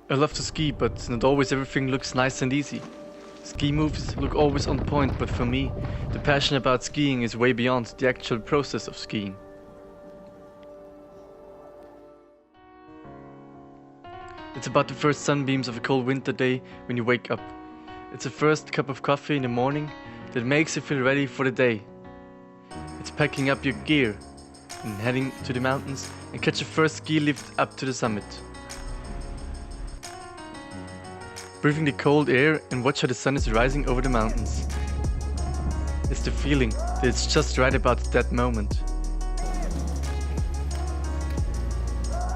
I love to ski, but not always everything looks nice and easy. Ski moves look always on point, but for me, the passion about skiing is way beyond the actual process of skiing. It's about the first sunbeams of a cold winter day when you wake up. It's the first cup of coffee in the morning that makes you feel ready for the day. It's packing up your gear and heading to the mountains and catch your first ski lift up to the summit. Breathing the cold air and watch how the sun is rising over the mountains. It's the feeling that it's just right about that moment.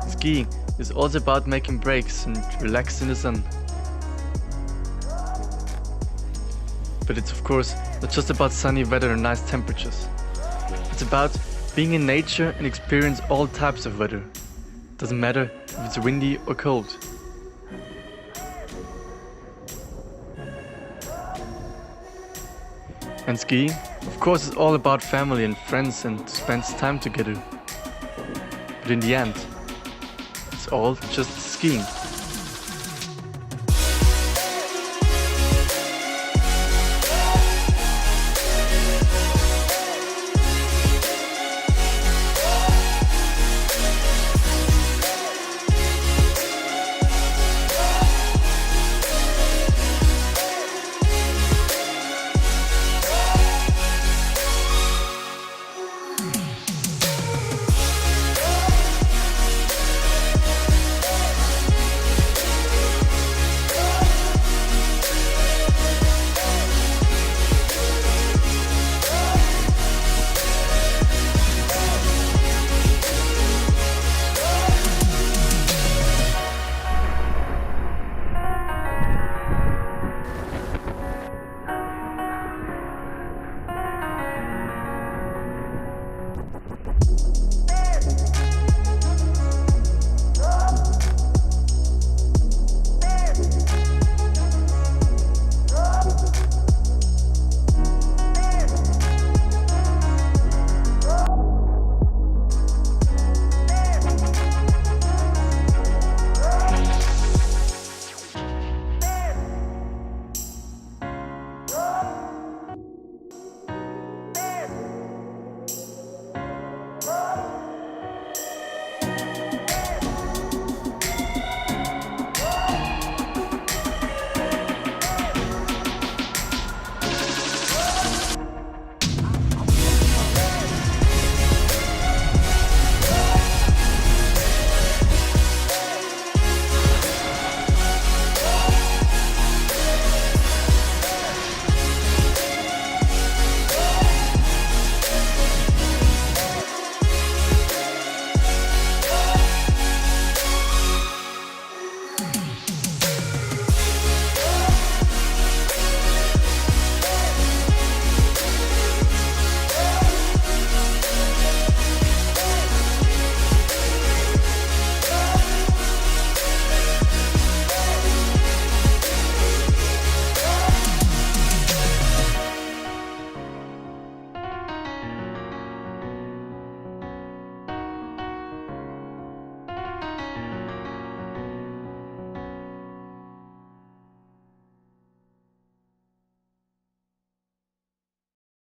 Skiing is also about making breaks and relax in the sun. But it's of course not just about sunny weather and nice temperatures. It's about being in nature and experience all types of weather. Doesn't matter if it's windy or cold. And skiing, of course, is all about family and friends and to spend time together. But in the end, it's all just skiing.